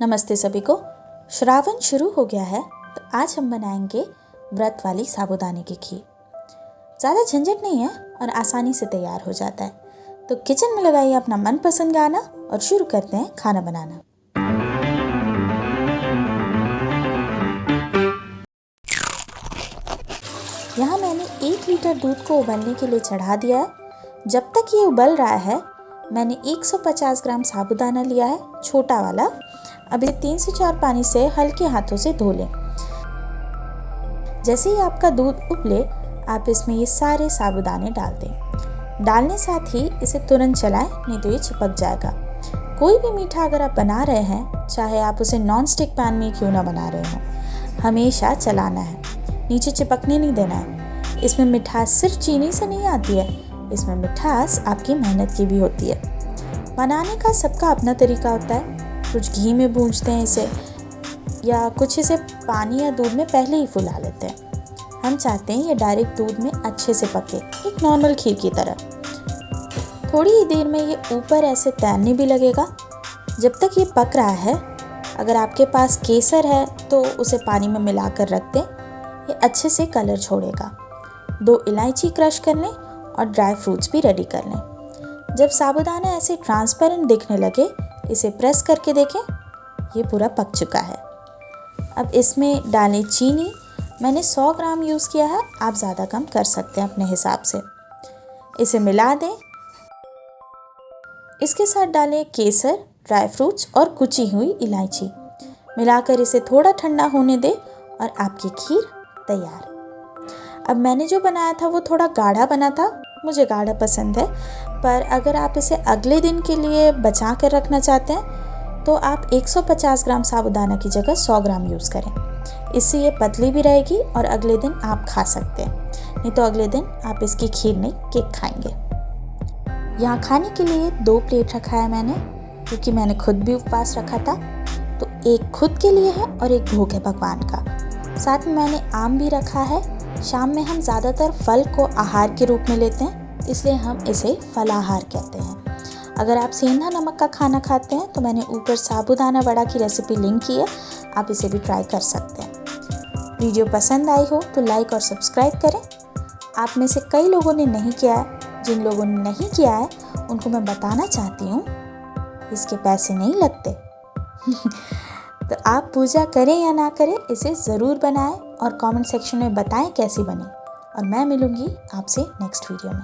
नमस्ते सभी को। श्रावण शुरू हो गया है तो आज हम बनाएंगे व्रत वाली साबूदाने की खीर। ज़्यादा झंझट नहीं है और आसानी से तैयार हो जाता है। तो किचन में लगाइए अपना मनपसंद गाना और शुरू करते हैं खाना बनाना। यहाँ मैंने 1 लीटर दूध को उबलने के लिए चढ़ा दिया है। जब तक ये उबल रहा है मैंने 150 ग्राम साबूदाना लिया है, छोटा वाला। अब इसे 3 से 4 पानी से हल्के हाथों से धो लें। जैसे ही आपका दूध उबले आप इसमें ये सारे साबूदाने डाल दें। डालने साथ ही इसे तुरंत चलाएं, नहीं तो ये चिपक जाएगा। कोई भी मीठा अगर आप बना रहे हैं, चाहे आप उसे नॉन स्टिक पैन में क्यों ना बना रहे हों, हमेशा चलाना है, नीचे चिपकने नहीं देना है। इसमें मिठास सिर्फ चीनी से नहीं आती है, इसमें मिठास आपकी मेहनत की भी होती है। बनाने का सबका अपना तरीका होता है। कुछ घी में भूनते हैं इसे, या कुछ इसे पानी या दूध में पहले ही फुला लेते हैं। हम चाहते हैं ये डायरेक्ट दूध में अच्छे से पके, एक नॉर्मल खीर की तरह। थोड़ी ही देर में ये ऊपर ऐसे तैरने भी लगेगा। जब तक ये पक रहा है, अगर आपके पास केसर है तो उसे पानी में मिलाकर रख दें, ये अच्छे से कलर छोड़ेगा। 2 इलायची क्रश कर लें और ड्राई फ्रूट्स भी रेडी कर लें। जब साबूदाना ऐसे ट्रांसपेरेंट दिखने लगे, इसे प्रेस करके देखें, ये पूरा पक चुका है। अब इसमें डालें चीनी। मैंने 100 ग्राम यूज़ किया है, आप ज़्यादा कम कर सकते हैं अपने हिसाब से। इसे मिला दें। इसके साथ डालें केसर, ड्राई फ्रूट्स और कुची हुई इलायची। मिलाकर इसे थोड़ा ठंडा होने दें और आपकी खीर तैयार। अब मैंने जो बनाया था वो थोड़ा गाढ़ा बना था, मुझे गाढ़ा पसंद है, पर अगर आप इसे अगले दिन के लिए बचा कर रखना चाहते हैं तो आप 150 ग्राम साबूदाना की जगह 100 ग्राम यूज़ करें। इससे ये पतली भी रहेगी और अगले दिन आप खा सकते हैं, नहीं तो अगले दिन आप इसकी खीर नहीं केक खाएंगे। यहाँ खाने के लिए 2 प्लेट रखा है मैंने, क्योंकि मैंने खुद भी उपवास रखा था। तो एक खुद के लिए है और एक भोग है भगवान का। साथ में मैंने आम भी रखा है। शाम में हम ज़्यादातर फल को आहार के रूप में लेते हैं, इसलिए हम इसे फलाहार कहते हैं। अगर आप सेंधा नमक का खाना खाते हैं तो मैंने ऊपर साबूदाना वड़ा की रेसिपी लिंक की है, आप इसे भी ट्राई कर सकते हैं। वीडियो पसंद आई हो तो लाइक और सब्सक्राइब करें। आप में से कई लोगों ने नहीं किया है। जिन लोगों ने नहीं किया है उनको मैं बताना चाहती हूँ, इसके पैसे नहीं लगते। तो आप पूजा करें या ना करें, इसे ज़रूर बनाएं और कमेंट सेक्शन में बताएं कैसी बनी। और मैं मिलूँगी आपसे नेक्स्ट वीडियो में।